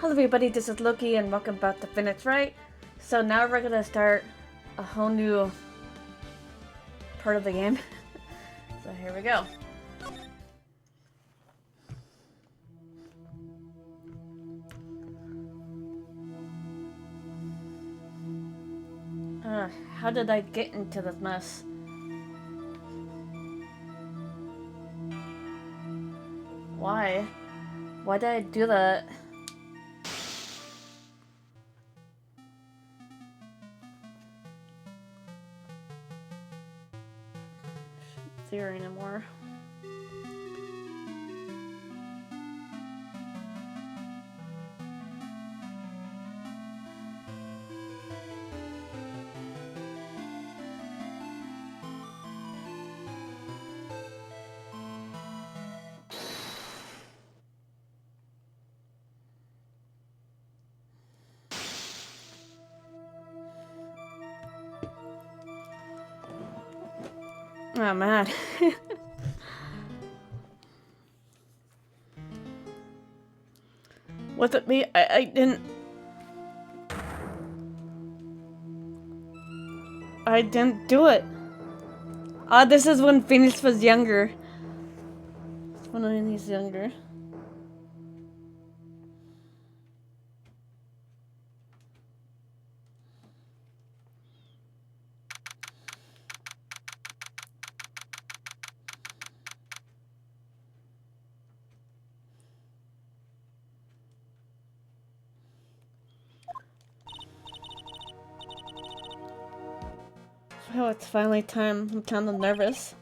Hello everybody, this is Loki and welcome back to Phoenix Wright. So now we're gonna start a whole new part of the game. So here we go. How did I get into this mess? Why? Why did I do that? There anymore. Oh man. Was it me? I didn't do it. This is when Phoenix was younger. When he's younger. Oh, it's finally time. I'm kind of nervous.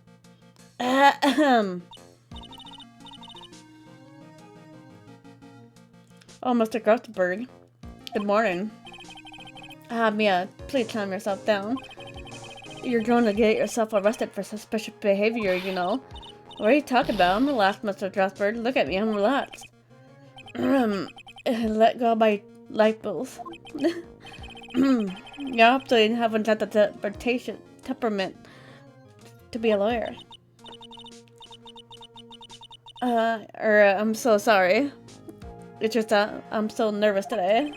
Oh, Mr. Grossberg. Good morning. Mia, please calm yourself down. You're going to get yourself arrested for suspicious behavior, you know. What are you talking about? I'm relaxed, Mr. Grossberg. Look at me, I'm relaxed. Let go of my light bills. You absolutely haven't had the temperament to be a lawyer. I'm so sorry. It's just that I'm so nervous today.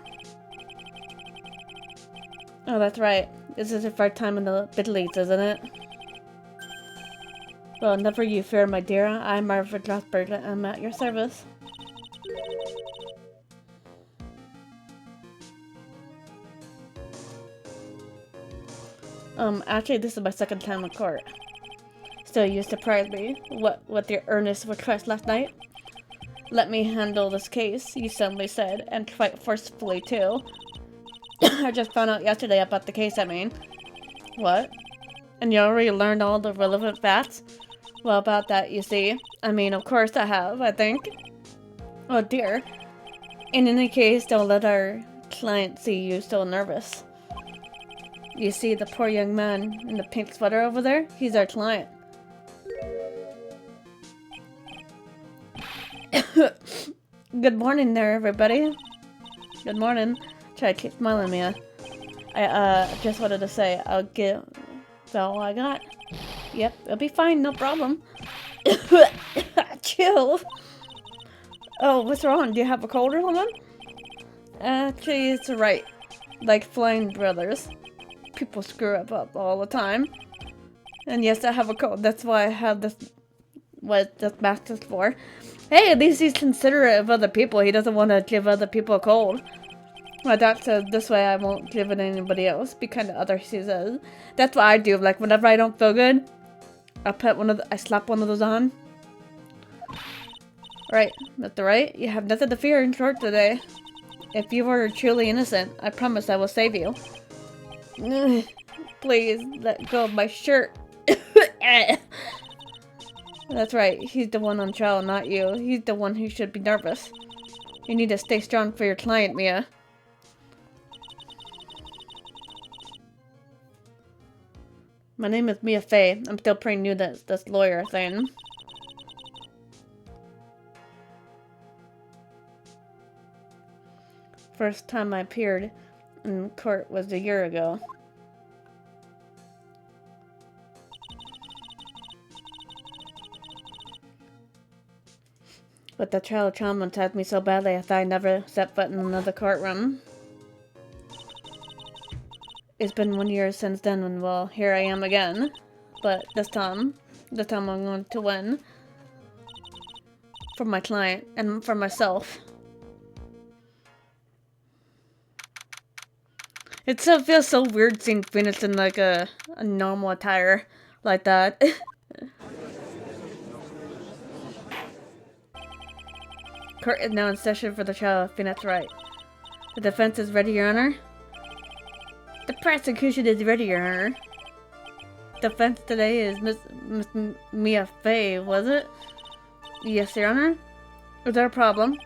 Oh, that's right. This is your first time in the Biddleys, isn't it? Well, never you fear, my dear. I'm Marva Grossberg. I'm at your service. Actually, this is my second time in court. So you surprised me. What, with your earnest request last night? Let me handle this case, you suddenly said, and quite forcefully, too. I just found out yesterday about the case, I mean. What? And you already learned all the relevant facts? Well, about that, you see. I mean, of course I have, I think. Oh dear. In any case, don't let our client see you so nervous. You see the poor young man in the pink sweater over there? He's our client. Good morning there, everybody. Good morning. Try to keep smiling, Mia. I just wanted to say, I'll give all I got. Yep, it'll be fine, no problem. Chill. Oh, what's wrong? Do you have a cold or something? Actually, it's right. Like flying brothers. People screw up all the time. And yes, I have a cold. That's why I have this. What this mask is for. Hey, at least he's considerate of other people. He doesn't want to give other people a cold. My doctor said this way I won't give it to anybody else. Be kind to others, he says. That's what I do. Like whenever I don't feel good, I slap one of those on. Right, Mr. Wright, you have nothing to fear in court today. If you are truly innocent, I promise I will save you. Please let go of my shirt. That's right, he's the one on trial, not you. He's the one who should be nervous. You need to stay strong for your client, Mia. My name is Mia Fey. I'm still pretty new to this lawyer thing. First time I appeared in court was a year ago. But the trial traumatized me so badly I thought I'd never set foot in another courtroom. It's been 1 year since then, and well, here I am again. But this time I'm going to win. For my client, and for myself. It still feels so weird seeing Phoenix in like a normal attire like that. Court is now in session for the trial of Phoenix Wright. The defense is ready, Your Honor. The prosecution is ready, Your Honor. Defense today is Miss Mia Fey, was it? Yes, Your Honor. Is there a problem?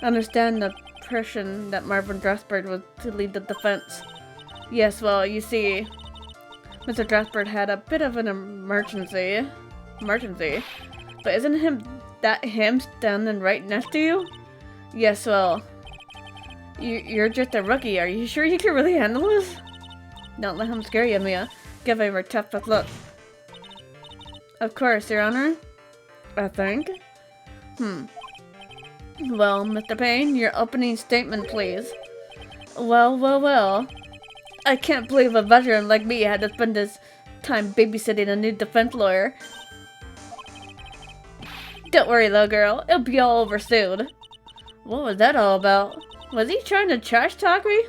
I understand the impression that Marvin Grossberg was to lead the defense. Yes, well, you see, Mr. Grossberg had a bit of an emergency. But isn't that him standing right next to you? Yes, well, you're just a rookie. Are you sure you can really handle this? Don't let him scare you, Mia. Give him a tough look. Of course, Your Honor. I think. Well, Mr. Payne, your opening statement, please. Well. I can't believe a veteran like me had to spend his time babysitting a new defense lawyer. Don't worry, little girl. It'll be all over soon. What was that all about? Was he trying to trash talk me?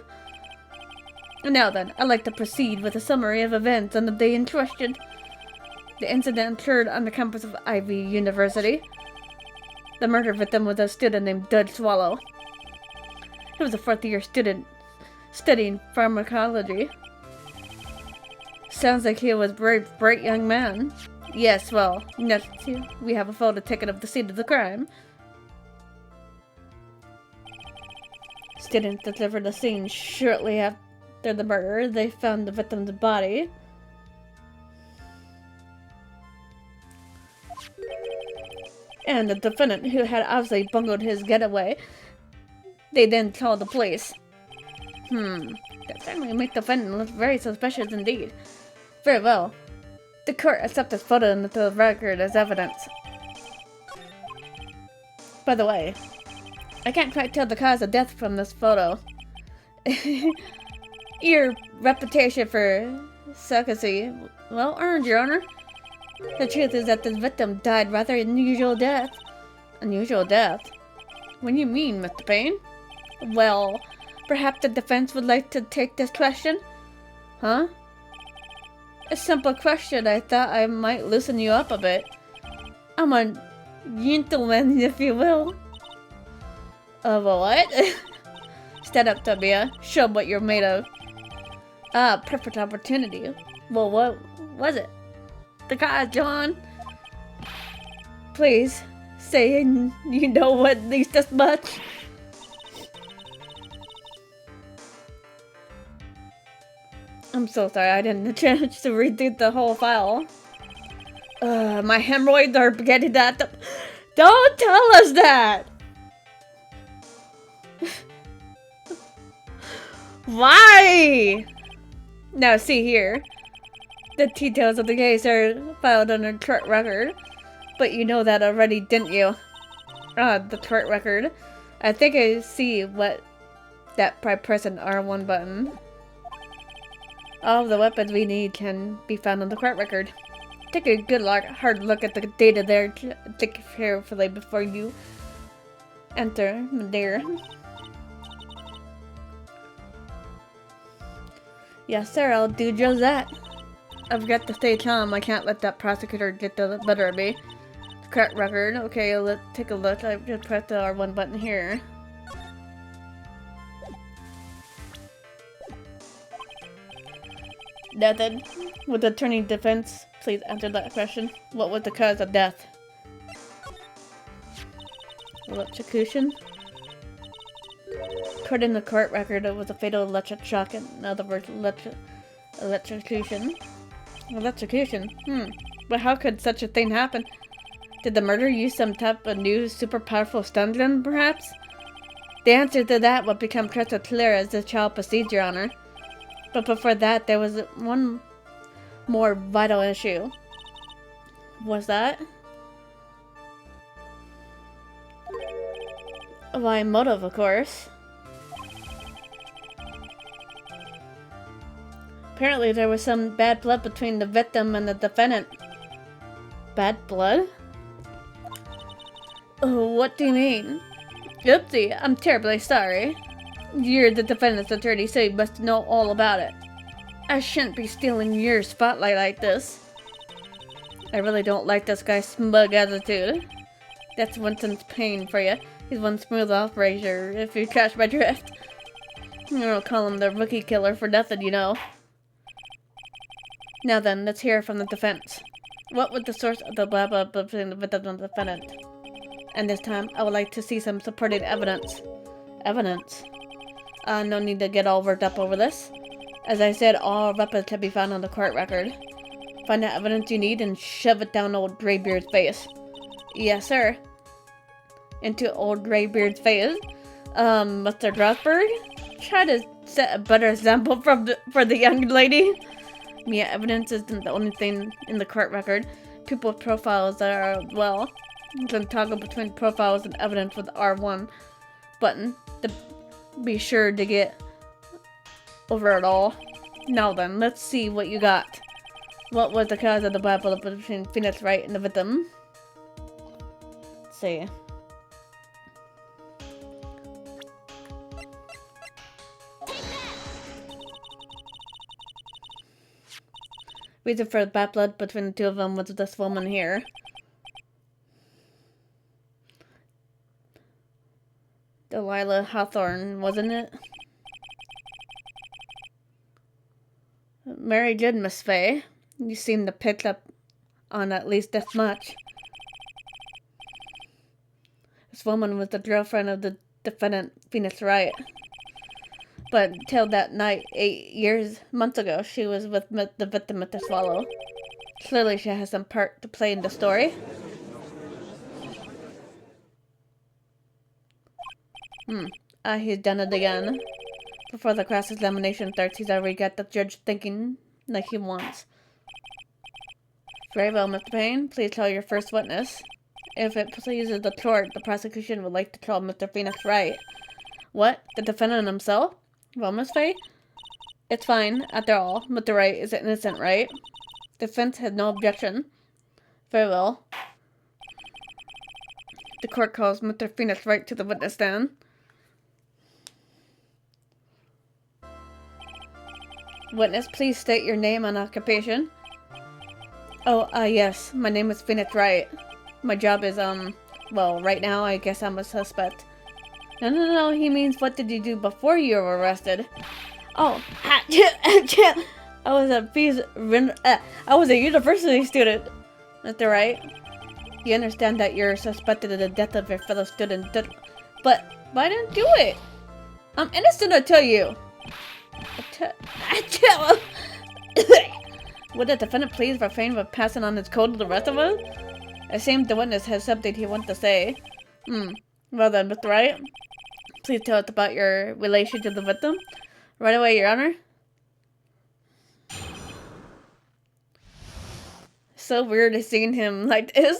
Now then, I'd like to proceed with a summary of events on the day in question. The incident occurred on the campus of Ivy University. The murder victim was a student named Dud Swallow. He was a fourth-year student studying pharmacology. Sounds like he was a very bright young man. Yes, well, next we have a photo taken of the scene of the crime. Students delivered the scene shortly after the murder. They found the victim's body. And the defendant, who had obviously bungled his getaway. They then called the police. That certainly makes the defendant look very suspicious indeed. Very well. The court accepts this photo into the record as evidence. By the way, I can't quite tell the cause of death from this photo. Your reputation for secrecy, well earned, Your Honor. The truth is that the victim died rather unusual death. Unusual death? What do you mean, Mr. Payne? Well, perhaps the defense would like to take this question? Huh? A simple question. I thought I might loosen you up a bit. I'm a gentleman, if you will. What? Stand up, Tabia. Show 'em what you're made of. Ah, perfect opportunity. Well, what was it? The cause, John. Please, say you know what at least this much. I'm so sorry, I didn't have a chance to read through the whole file. My hemorrhoids are getting that. Don't tell us that! Why? Now see here. The details of the case are filed under court record. But you know that already, didn't you? The court record. I think I see what that by pressing R1 button. All of the weapons we need can be found on the court record. Take a good hard look at the data there. Think carefully before you enter there. Yes, sir, I'll do just that. I've got to stay calm. I can't let that prosecutor get the better of me. The court record. Okay, let's take a look. I just pressed the R1 button here. Nothing. Would the attorney defense please answer that question? What was the cause of death? Electrocution? According to the court record, it was a fatal electric shock. In other words, electrocution. Electrocution? But how could such a thing happen? Did the murderer use some type of new super powerful stun gun, perhaps? The answer to that would become crystal clear as the trial proceeds, Your Honor. But before that, there was one more vital issue. Was that? Why, motive, of course. Apparently there was some bad blood between the victim and the defendant. Bad blood? Oh, what do you mean? Oopsie, I'm terribly sorry. You're the defendant's attorney, so you must know all about it. I shouldn't be stealing your spotlight like this. I really don't like this guy's smug attitude. That's Winston's Pain for you. He's one smooth operator, if you catch my drift. I don't call him the rookie killer for nothing, you know. Now then, let's hear from the defense. What was the source of the blah blah between the victim and the defendant? And this time, I would like to see some supporting evidence. Evidence? No need to get all worked up over this. As I said, all weapons can be found on the court record. Find the evidence you need and shove it down old Greybeard's face. Yes, sir. Into old Greybeard's face. Mr. Grossberg? Try to set a better example for the young lady. Yeah, evidence isn't the only thing in the court record. People's profiles are, well, you can toggle between profiles and evidence with the R1 button to be sure to get over it all. Now then, let's see what you got. What was the cause of the battle between Phoenix Wright and the victim? Let's see. Reason for the bad blood between the two of them was this woman here. Delilah Hawthorne, wasn't it? Very good, Miss Fay. You seem to pick up on at least this much. This woman was the girlfriend of the defendant, Phoenix Wright. But until that night, 8 months ago, she was with the victim at the Swallow. Clearly she has some part to play in the story. He's done it again. Before the cross-examination starts, he's already got the judge thinking like he wants. Very well, Mr. Payne. Please tell your first witness. If it pleases the court, the prosecution would like to call Mr. Phoenix Wright. What? The defendant himself? Well, Miss Fay? It's fine. After all, Mr. Wright is innocent, right? Defense had no objection. Very well. The court calls Mr. Phoenix Wright to the witness stand. Witness, please state your name and occupation. Oh, yes. My name is Phoenix Wright. My job is, well, right now I guess I'm a suspect. No, he means what did you do before you were arrested? Oh, I was a university student. Mr. Wright, you understand that you're suspected of the death of your fellow student, but I didn't do it. I'm innocent, I tell you. Would the defendant please refrain from passing on his code to the rest of us? It seems the witness has something he wants to say. Well then, Mr. Wright, please tell us about your relation to the victim. Right away, Your Honor. So weird seeing him like this.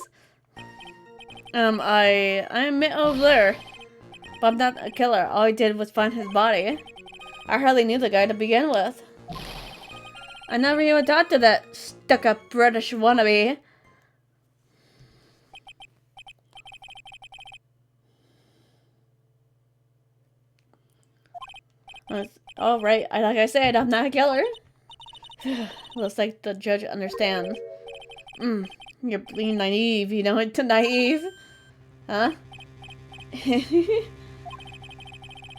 I admit over there. But I'm not a killer. All I did was find his body. I hardly knew the guy to begin with. I never even talked to that stuck-up British wannabe. Alright, like I said, I'm not a killer. Looks like the judge understands. You're being naive, you know, it's naive. Huh?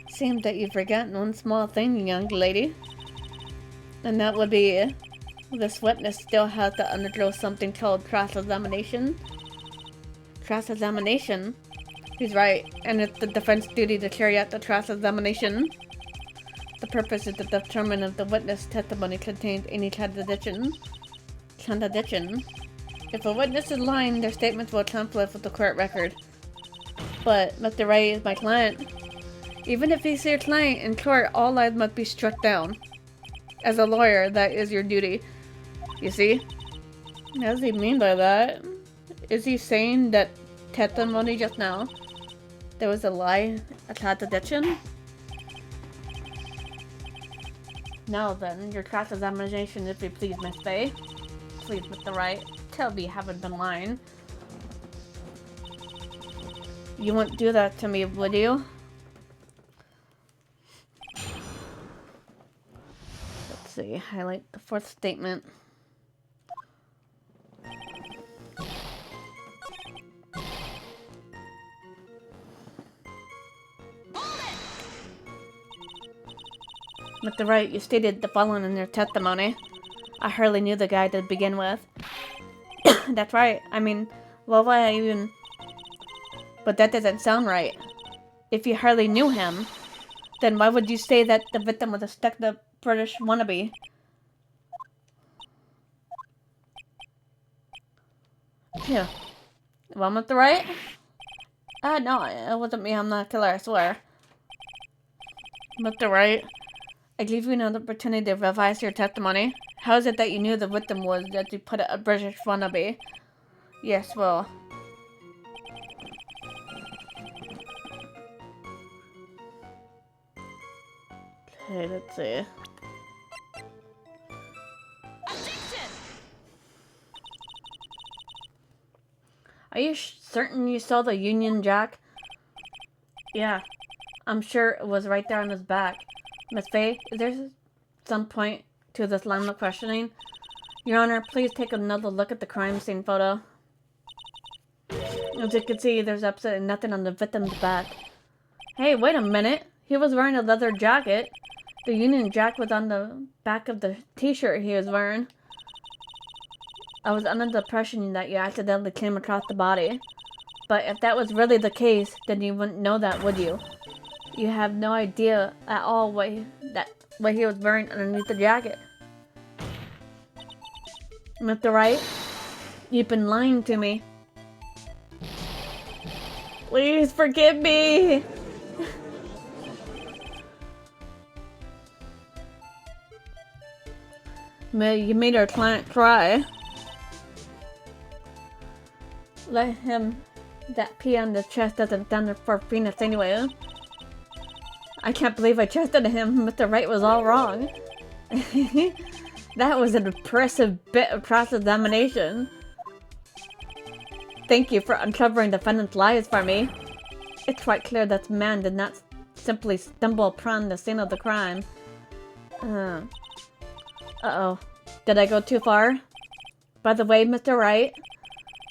Seems that you've forgotten one small thing, young lady. And that would be, this witness still has to undergo something called cross-examination. Cross-examination? He's right, and it's the defense duty to carry out the cross-examination. The purpose is to determine if the witness testimony contains any contradiction. If a witness is lying, their statements will conflict with the court record. But Mr. Wright is my client. Even if he's your client in court, all lies must be struck down. As a lawyer, that is your duty. You see? What does he mean by that? Is he saying that testimony just now? There was a lie attached addiction? Now then, your cross-examination, if you please, Miss Faye. Please, Mr. Wright. Tell me you haven't been lying. You wouldn't do that to me, would you? Let's see, highlight the fourth statement. Mr. Wright, you stated the following in your testimony. I hardly knew the guy to begin with. That's right. I mean, well, why I even... But that doesn't sound right. If you hardly knew him, then why would you say that the victim was a stuck-up British wannabe? Yeah. Well, Mr. Wright? No, it wasn't me. I'm not a killer, I swear. Mr. Wright, I gave you another opportunity to revise your testimony. How is it that you knew the victim was, that you put it, a British wannabe? Yes, well... Okay, let's see. Objection! Are you certain you saw the Union Jack? Yeah, I'm sure it was right there on his back. Miss Faye, is there some point to this line of questioning? Your Honor, please take another look at the crime scene photo. As you can see, there's absolutely nothing on the victim's back. Hey, wait a minute! He was wearing a leather jacket. The Union Jack was on the back of the t-shirt he was wearing. I was under the impression that you accidentally came across the body. But if that was really the case, then you wouldn't know that, would you? You have no idea at all what he was wearing underneath the jacket. Mr. Wright, you've been lying to me. Please forgive me! You made our client cry. Let him... That pee on the chest doesn't stand for Phoenix anyway. I can't believe I trusted him. Mr. Wright was all wrong. That was an impressive bit of cross-examination. Thank you for uncovering the defendant's lies for me. It's quite clear that the man did not simply stumble upon the scene of the crime. Uh-oh. Did I go too far? By the way, Mr. Wright,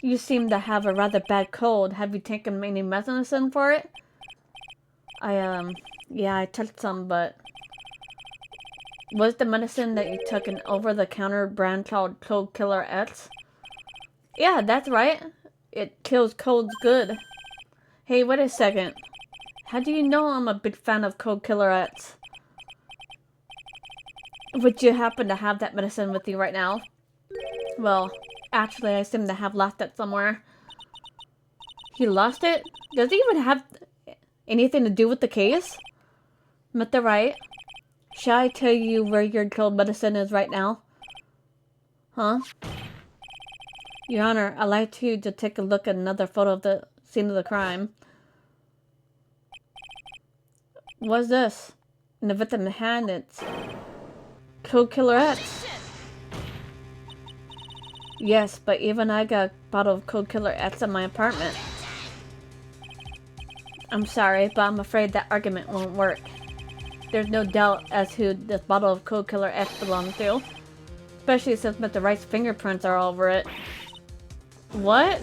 you seem to have a rather bad cold. Have you taken any medicine for it? Yeah, I took some, but... Was the medicine that you took an over-the-counter brand called Cold Killer X? Yeah, that's right. It kills colds good. Hey, wait a second. How do you know I'm a big fan of Cold Killer X? Would you happen to have that medicine with you right now? Well, actually, I seem to have lost it somewhere. He lost it? Does it even have anything to do with the case? Mr. Wright, shall I tell you where your cold medicine is right now? Huh? Your Honor, I'd like you to take a look at another photo of the scene of the crime. What's this? In the victim's hand, it's... Cold Killer X. Yes, but even I got a bottle of Cold Killer X in my apartment. I'm sorry, but I'm afraid that argument won't work. There's no doubt as who this bottle of Cold Killer X belongs to. Especially since Mr. Wright's fingerprints are all over it. What?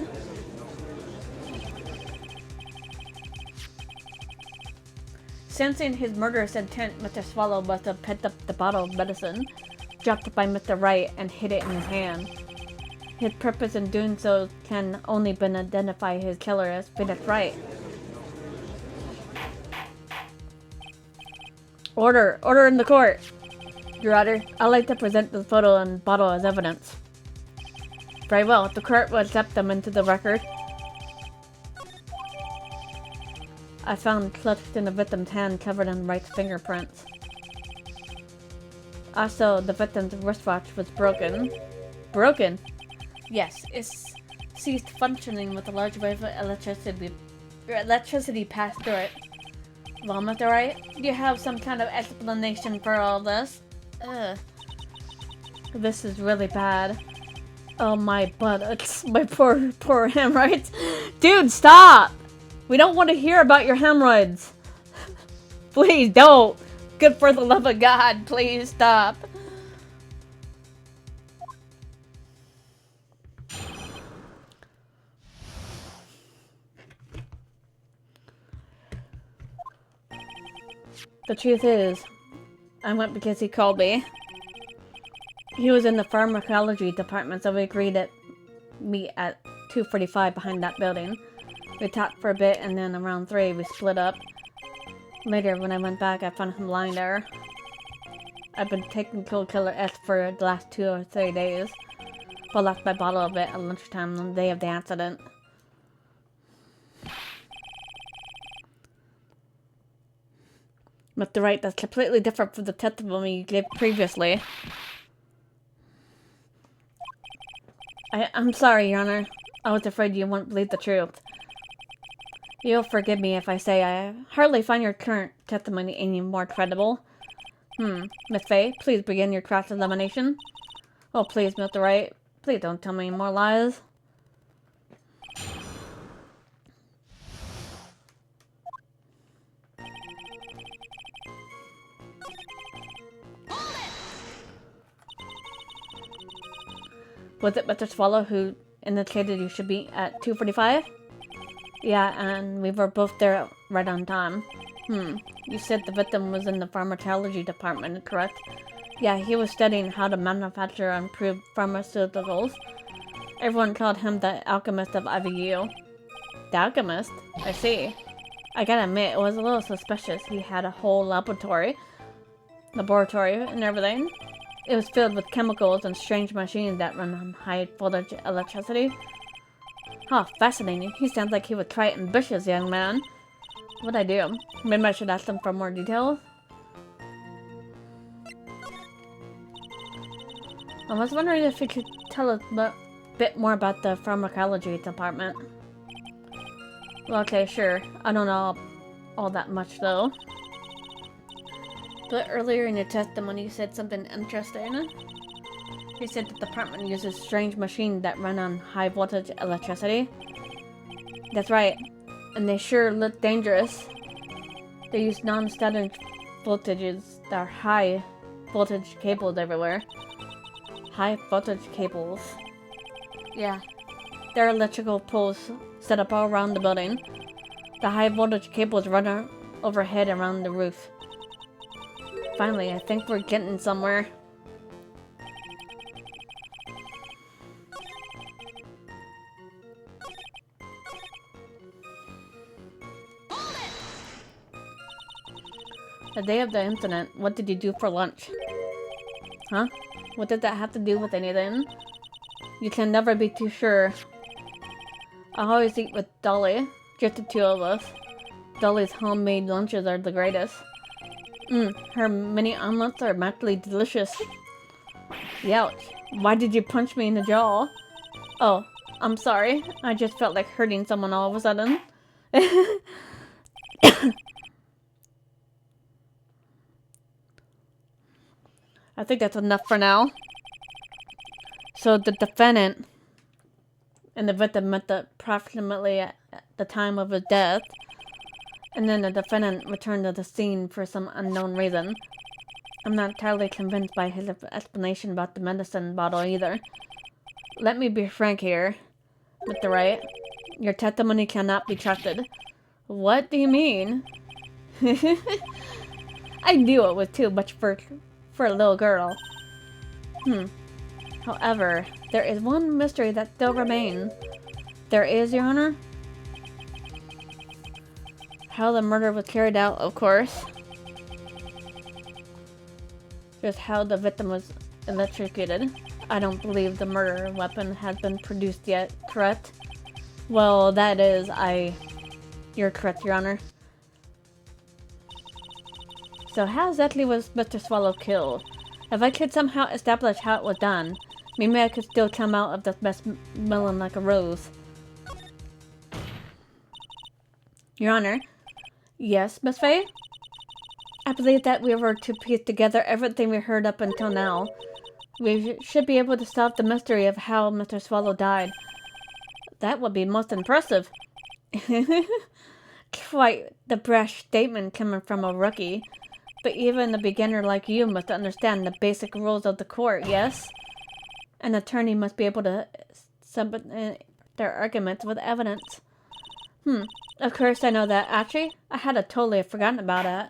Sensing his murderous intent, Mr. Swallow must have picked up the bottle of medicine, dropped it by Mr. Wright, and hid it in his hand. His purpose in doing so can only been identify his killer as Phoenix Wright. Order! Order in the court! Your Honor, I'd like to present the photo and bottle as evidence. Very well, the court will accept them into the record. I found clutched in the victim's hand covered in Wright's fingerprints. Also, the victim's wristwatch was broken. Broken? Yes, it ceased functioning with a large wave of electricity Your electricity passed through it. Well, Mr. Wright, do you have some kind of explanation for all this? Ugh. This is really bad. Oh my buttocks. My poor hemorrhoids. Dude, stop! We don't want to hear about your hemorrhoids. Please don't. Good for the love of God, please stop. The truth is, I went because he called me. He was in the pharmacology department, so we agreed to meet at 2:45 behind that building. We talked for a bit, and then around 3 we split up. Later, when I went back, I found him lying there. I've been taking Cold Killer S for the last 2 or 3 days, but left my bottle of it at lunchtime on the day of the accident. Mr. Wright, that's completely different from the testimony you gave previously. I'm sorry, Your Honor. I was afraid you wouldn't believe the truth. You'll forgive me if I say I hardly find your current testimony any more credible. Miss Faye, please begin your cross-examination. Oh, please, Mr. Wright. Please don't tell me more lies. Was it Mr. Swallow who indicated you should be at 2:45? Yeah, and we were both there right on time. You said the victim was in the pharmacology department, correct? Yeah, he was studying how to manufacture improved pharmaceuticals. Everyone called him the alchemist of IVU. The alchemist? I see. I gotta admit, it was a little suspicious. He had a whole laboratory and everything. It was filled with chemicals and strange machines that run on high voltage electricity. Huh, fascinating. He sounds like he was quite ambitious, young man. What'd I do? Maybe I should ask him for more details? I was wondering if he could tell us a bit more about the pharmacology department. Well, okay, sure. I don't know all that much, though. But earlier in your testimony, you said something interesting. You said the department uses strange machines that run on high voltage electricity. That's right. And they sure look dangerous. They use non-static voltages that are high voltage cables everywhere. High voltage cables. Yeah. There are electrical poles set up all around the building. The high voltage cables run overhead around the roof. Finally, I think we're getting somewhere. The day of the incident, what did you do for lunch? Huh? What did that have to do with anything? You can never be too sure. I always eat with Dolly, just the 2 of us. Dolly's homemade lunches are the greatest. Her mini omelets are madly delicious. Youch. Why did you punch me in the jaw? Oh, I'm sorry. I just felt like hurting someone all of a sudden. I think that's enough for now. So the defendant and the victim met approximately at the time of his death. And then the defendant returned to the scene for some unknown reason. I'm not entirely convinced by his explanation about the medicine bottle either. Let me be frank here, Mr. Wright. Your testimony cannot be trusted. What do you mean? I knew it was too much for a little girl. However, there is one mystery that still remains. There is, Your Honor? How the murder was carried out, of course. Just how the victim was electrocuted. I don't believe the murder weapon has been produced yet, correct? Well, that is, You're correct, Your Honor. So how exactly was Mr. Swallow killed? If I could somehow establish how it was done, maybe I could still come out of this mess smelling like a rose. Your Honor. Yes, Miss Faye? I believe that we were to piece together everything we heard up until now. We should be able to solve the mystery of how Mr. Swallow died. That would be most impressive. Quite the brash statement coming from a rookie. But even a beginner like you must understand the basic rules of the court, yes? An attorney must be able to supplement their arguments with evidence. Of course I know that. Actually, I had totally forgotten about it.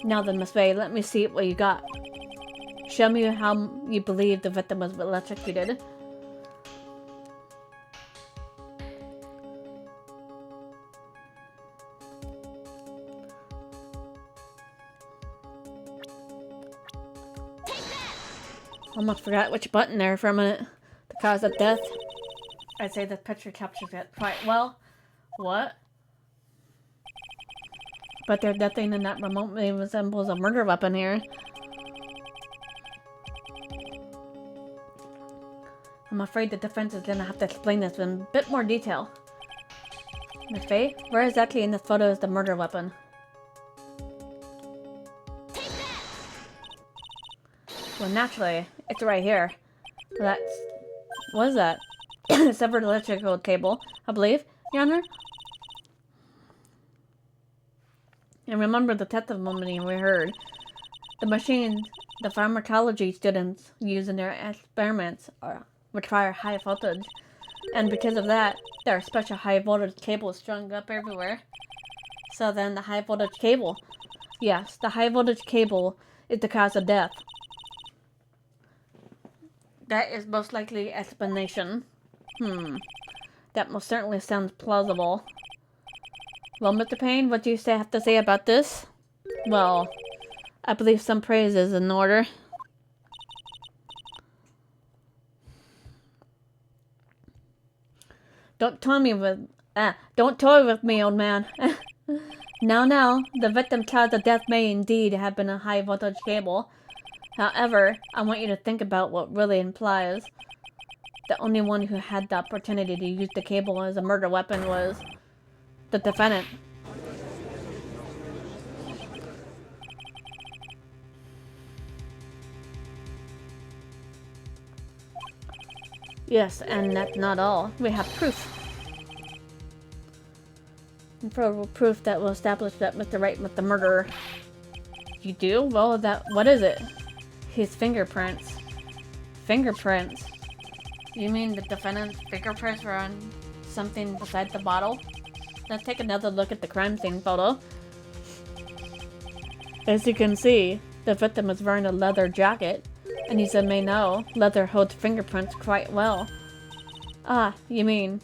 Now then, Miss Faye, let me see what you got. Show me how you believe the victim was electrocuted. Almost forgot which button there for a minute. The cause of death. I'd say the picture captures it quite well. What? But there's nothing in that remotely resembles a murder weapon here. I'm afraid the defense is gonna have to explain this in a bit more detail. Miss Faye, where exactly in this photo is the murder weapon? Well, naturally, it's right here. That's... what is that? Severed electrical cable, I believe, Your Honor? And remember the testimony we heard. The machines the pharmacology students use in their experiments require high voltage. And because of that, there are special high voltage cables strung up everywhere. So then the high voltage cable. Yes, the high voltage cable is the cause of death. That is most likely explanation. That most certainly sounds plausible. Well, Mr. Payne, what do you have to say about this? Well, I believe some praise is in order. Don't toy with me, old man. Now, the victim cause of death may indeed have been a high voltage cable. However, I want you to think about what really implies. The only one who had the opportunity to use the cable as a murder weapon was the defendant. Yes, and that's not all. We have proof. Probable proof that will establish that Mr. Wright was the murderer. You do? Well, what is it? His fingerprints. Fingerprints? You mean the defendant's fingerprints were on something beside the bottle? Let's take another look at the crime scene photo. As you can see, the victim was wearing a leather jacket, and as you may know, leather holds fingerprints quite well. Ah, you mean...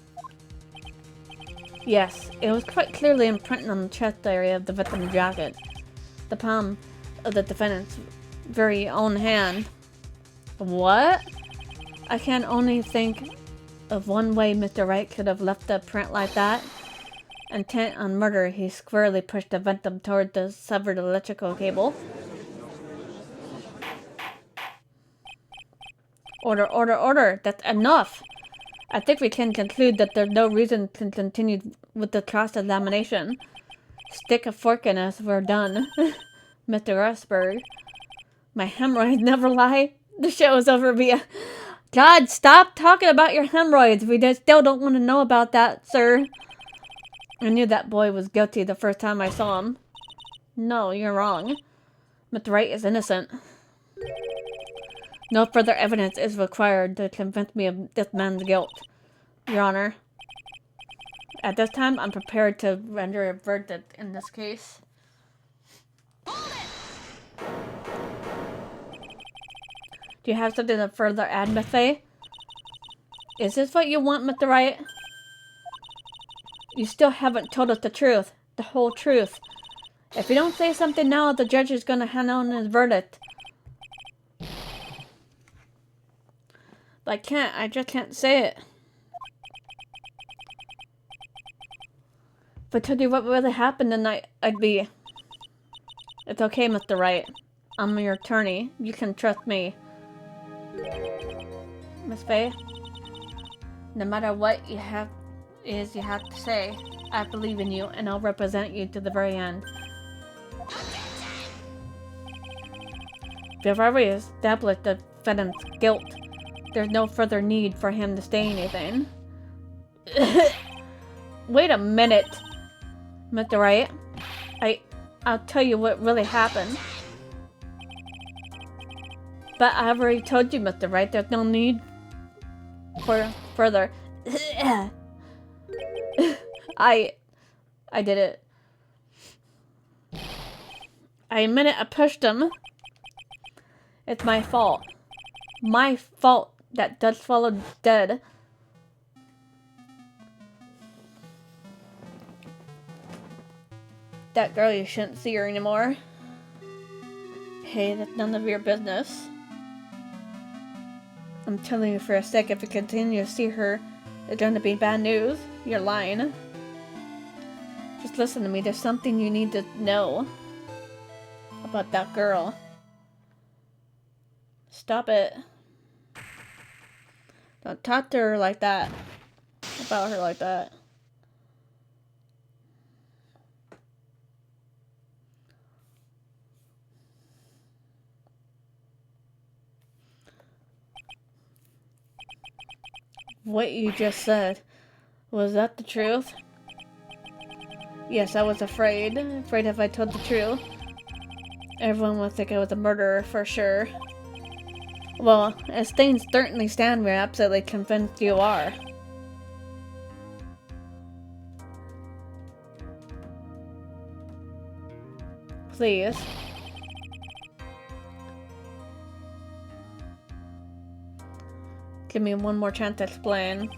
Yes, it was quite clearly imprinted on the chest area of the victim's jacket. The palm of the defendant's very own hand. What? I can only think of one way Mr. Wright could have left the print like that. Intent on murder, he squarely pushed the victim toward the severed electrical cable. Order, order, order! That's enough! I think we can conclude that there's no reason to continue with the cross-examination. Stick a fork in us, we're done. Mr. Grossberg. My hemorrhoids never lie. The show is over via... God, stop talking about your hemorrhoids. We still don't want to know about that, sir. I knew that boy was guilty the first time I saw him. No, you're wrong. Mr. Wright is innocent. No further evidence is required to convince me of this man's guilt, Your Honor. At this time, I'm prepared to render a verdict in this case. Do you have something to further add, Miss Faye? Is this what you want, Mr. Wright? You still haven't told us the truth. The whole truth. If you don't say something now, the judge is going to hand on his verdict. But I just can't say it. If I told you what really happened tonight, I'd be... It's okay, Mr. Wright. I'm your attorney. You can trust me. Miss Faye, no matter what you have to say, I believe in you, and I'll represent you to the very end. We've already established the defendant's guilt. There's no further need for him to say anything. Wait a minute, Mr. Wright. I'll tell you what really happened. But I've already told you, Mr. Wright, there's no need for further. I did it. I admit it, I pushed him. It's my fault. My fault that Dutch followed dead. That girl, you shouldn't see her anymore. Hey, that's none of your business. I'm telling you for a sec, if you continue to see her, it's going to be bad news. You're lying. Just listen to me, there's something you need to know about that girl. Stop it. Don't talk to her like that. About her like that. What you just said, was that the truth? Yes, I was afraid. Afraid if I told the truth, everyone would think I was a murderer for sure. Well, as things certainly stand, we're absolutely convinced you are. Please. Give me one more chance to explain.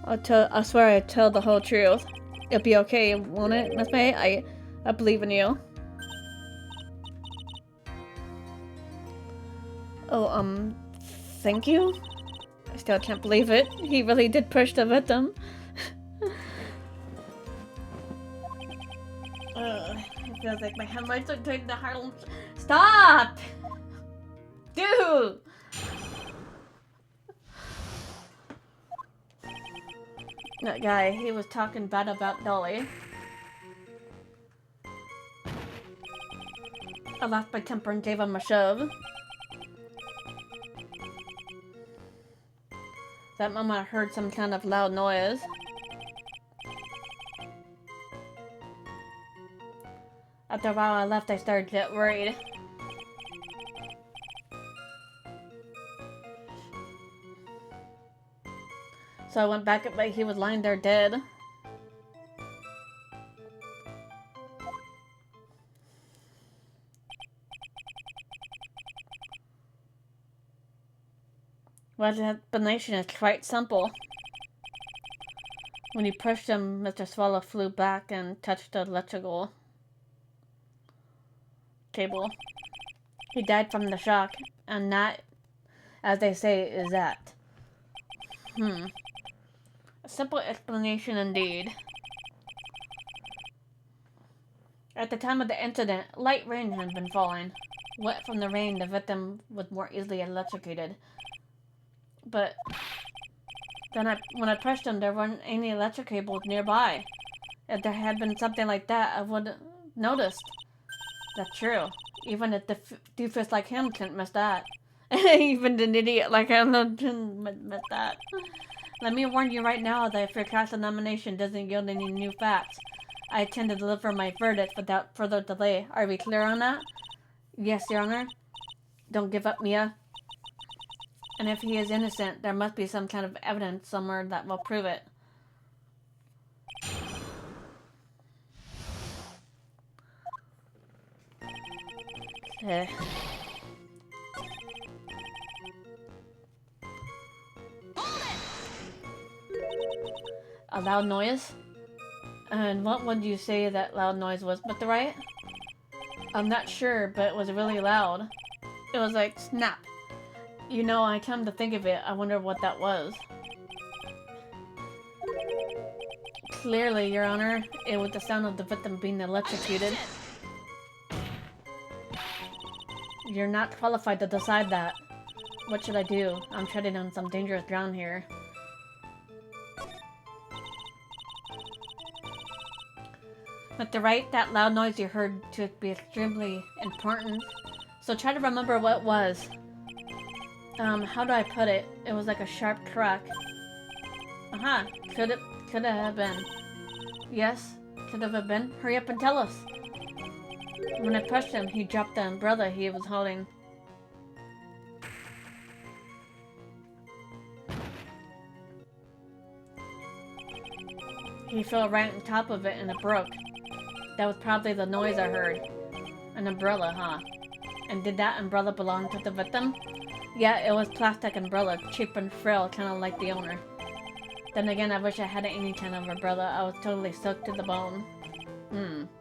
I swear I'll tell the whole truth. It'll be okay, won't it, Miss May? I believe in you. Oh, thank you? I still can't believe it. He really did push the victim. It feels like my hemorrhoids are turning to Harlem. Stop! Dude! That guy, he was talking bad about Dolly. I lost my temper and gave him a shove. That moment I heard some kind of loud noise. After a while I left, I started to get worried. So I went back, but he was lying there dead. Well, the explanation is quite simple. When you pushed him, Mr. Swallow flew back and touched the electrical cable. He died from the shock, and that, as they say, is that. A simple explanation indeed. At the time of the incident, light rain had been falling. Wet from the rain, the victim was more easily electrocuted. But then when I pushed him, there weren't any electric cables nearby. If there had been something like that, I would have noticed. That's true. Even a doofus like him couldn't miss that. Even an idiot like him couldn't miss that. Let me warn you right now that if your cross-examination doesn't yield any new facts, I intend to deliver my verdict without further delay. Are we clear on that? Yes, Your Honor. Don't give up, Mia. And if he is innocent, there must be some kind of evidence somewhere that will prove it. A loud noise? And what would you say that loud noise was, Mr. Wright? I'm not sure, but it was really loud. It was like, snap. You know, I come to think of it, I wonder what that was. Clearly, Your Honor, it was the sound of the victim being electrocuted. You're not qualified to decide that. What should I do? I'm treading on some dangerous ground here. Mr. Wright, that loud noise you heard to be extremely important. So try to remember what it was. How do I put it? It was like a sharp crack. Aha, could it have been? Yes, could it have been? Hurry up and tell us. When I pushed him, he dropped the umbrella he was holding. He fell right on top of it and it broke. That was probably the noise I heard. An umbrella, huh? And did that umbrella belong to the victim? Yeah, it was plastic umbrella, cheap and frail, kind of like the owner. Then again, I wish I had any kind of umbrella. I was totally soaked to the bone.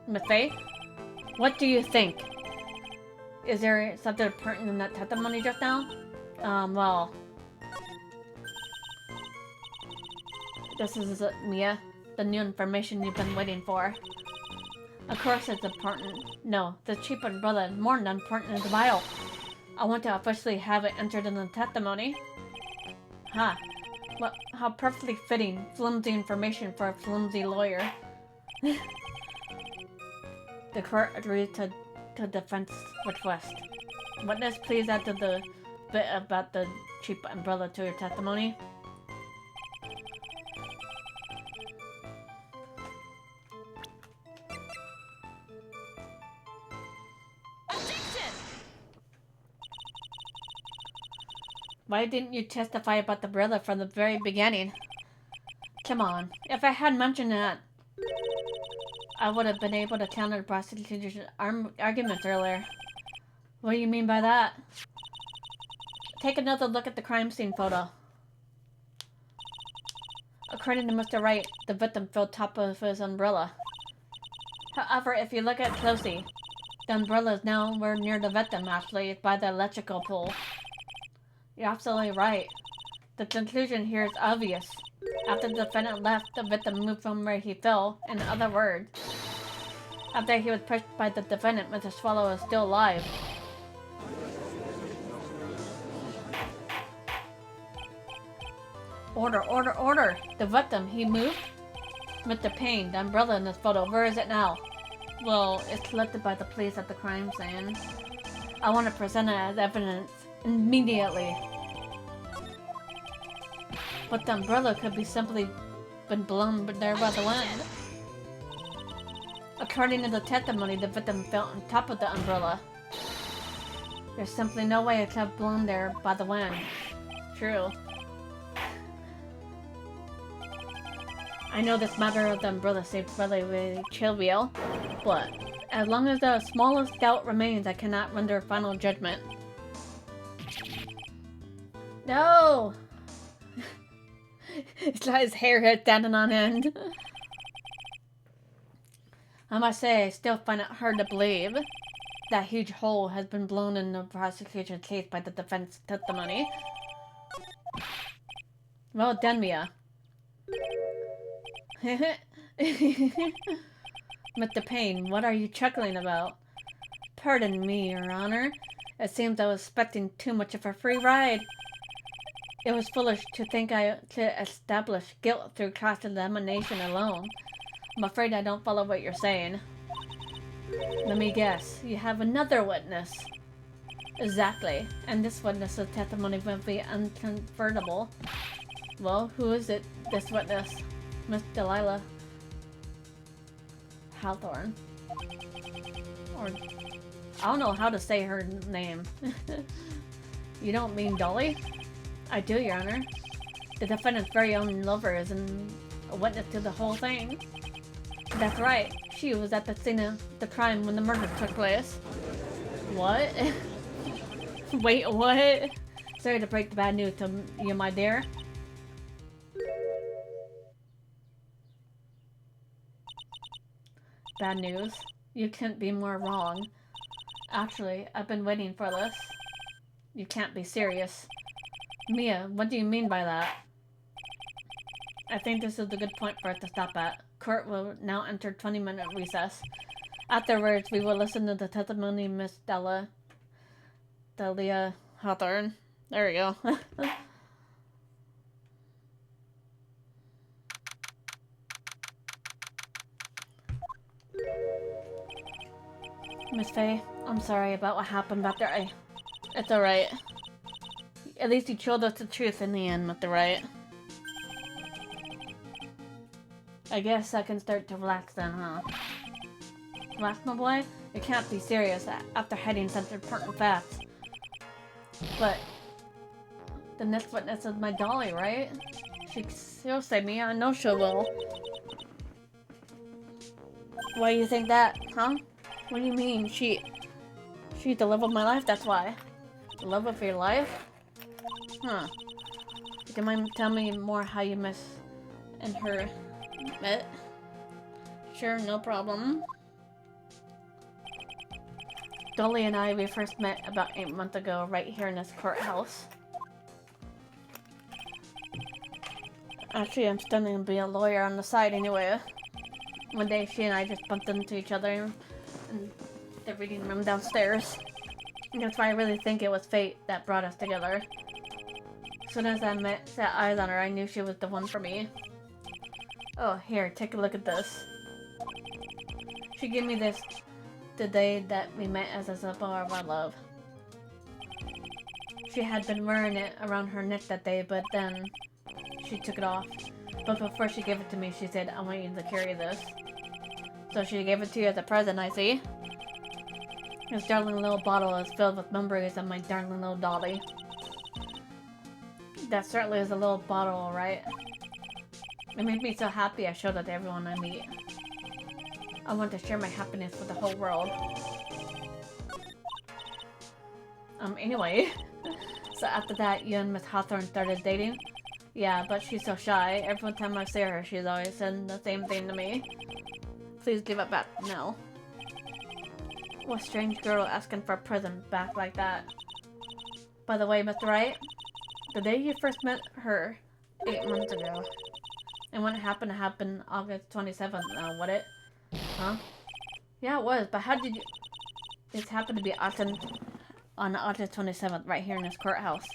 Miss Faye? What do you think? Is there something important in that testimony just now? Well... This is Mia. The new information you've been waiting for. Of course it's important. No, the cheap umbrella is more than important as well. I want to officially have it entered in the testimony. Huh. Well, how perfectly fitting. Flimsy information for a flimsy lawyer. The court agreed to defense request. Witness, please add to the bit about the cheap umbrella to your testimony. Why didn't you testify about the umbrella from the very beginning? Come on, if I had mentioned that, I would have been able to counter the prosecutor's argument earlier. What do you mean by that? Take another look at the crime scene photo. According to Mr. Wright, the victim fell top of his umbrella. However, if you look at it closely, the umbrella is nowhere near the victim, actually. It's by the electrical pole. You're absolutely right. The conclusion here is obvious. After the defendant left, the victim moved from where he fell. In other words, after he was pushed by the defendant, Mr. Swallow is still alive. Order, order, order! The victim, he moved? Mr. Payne, the umbrella in this photo, where is it now? Well, it's collected by the police at the crime scene. I want to present it as evidence immediately. But the umbrella could be simply been blown there by the wind. According to the testimony, the victim fell on top of the umbrella. There's simply no way it could have blown there by the wind. True. I know this matter of the umbrella seems relatively trivial, but as long as the smallest doubt remains, I cannot render a final judgment. No! It's like his hair is standing on end. I must say, I still find it hard to believe that huge hole has been blown in the prosecution's case by the defense testimony. Well done, Mia. Mr. Payne, what are you chuckling about? Pardon me, Your Honor. It seems I was expecting too much of a free ride. It was foolish to think I could establish guilt through cross-examination alone. I'm afraid I don't follow what you're saying. Let me guess. You have another witness. Exactly. And this witness's testimony will be unconvertible. Well, who is it, this witness? Miss Delilah Hawthorne. Or, I don't know how to say her name. You don't mean Dolly? I do, Your Honor. The defendant's very own lover is a witness to the whole thing. That's right. She was at the scene of the crime when the murder took place. What? Wait, what? Sorry to break the bad news to you, my dear. Bad news? You can't be more wrong. Actually, I've been waiting for this. You can't be serious. Mia, what do you mean by that? I think this is a good point for us to stop at. Court will now enter 20-minute recess. Afterwards, we will listen to the testimony of Miss Delia Hawthorne. There we go. Miss Faye, I'm sorry about what happened back there. It's alright. At least you told us the truth in the end, Mr. Wright. I guess I can start to relax then, huh? Relax, my boy? You can't be serious after hiding such important facts. But the next witness is my dolly, right? She'll save me. I know she will. Why do you think that, huh? What do you mean? She's the love of my life, that's why. The love of your life? Huh. Would you mind telling me more how you Miss and her met? Sure, no problem. Dolly and we first met about 8 months ago, right here in this courthouse. Actually, I'm studying to be a lawyer on the side anyway. One day, she and I just bumped into each other in the reading room downstairs. And that's why I really think it was fate that brought us together. As soon as I set eyes on her, I knew she was the one for me. Oh, here, take a look at this. She gave me this the day that we met as a symbol of our love. She had been wearing it around her neck that day, but then she took it off. But before she gave it to me, she said, I want you to carry this. So she gave it to you as a present, I see. This darling little bottle is filled with memories of my darling little dolly. That certainly is a little bottle, right? It made me so happy I showed it to everyone I meet. I want to share my happiness with the whole world. Anyway. So after that, you and Miss Hawthorne started dating? Yeah, but she's so shy. Every time I see her, she's always saying the same thing to me. Please give it back now. What strange girl asking for a present back like that? By the way, Mr. Wright, the day you first met her, 8 months ago, and when it happened to happen August 27th now, would it? Huh? Yeah, it was, but how did you... This happened to be on August 27th, right here in this courthouse.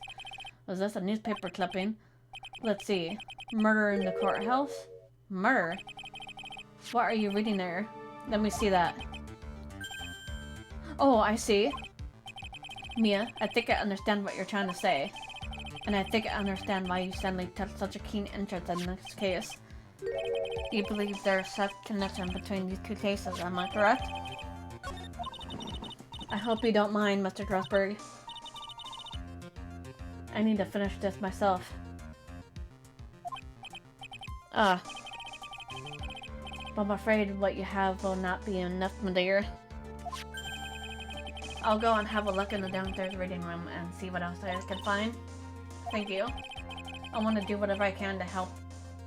Was this a newspaper clipping? Let's see. Murder in the courthouse? Murder? What are you reading there? Let me see that. Oh, I see. Mia, I think I understand what you're trying to say. And I think I understand why you suddenly took such a keen interest in this case. You believe there's such connection between these two cases, am I correct? I hope you don't mind, Mr. Grossberg. I need to finish this myself. But I'm afraid what you have will not be enough, my dear. I'll go and have a look in the downstairs reading room and see what else I can find. Thank you. I want to do whatever I can to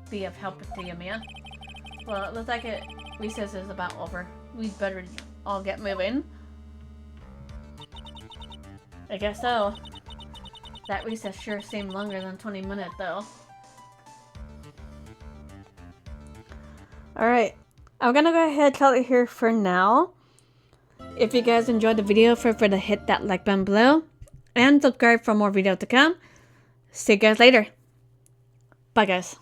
be of help to you, Mia. Well, it looks like recess is about over. We'd better all get moving. I guess so. That recess sure seemed longer than 20 minutes, though. Alright, I'm gonna go ahead and call it here for now. If you guys enjoyed the video, feel free to hit that like button below. And subscribe for more videos to come. See you guys later. Bye, guys.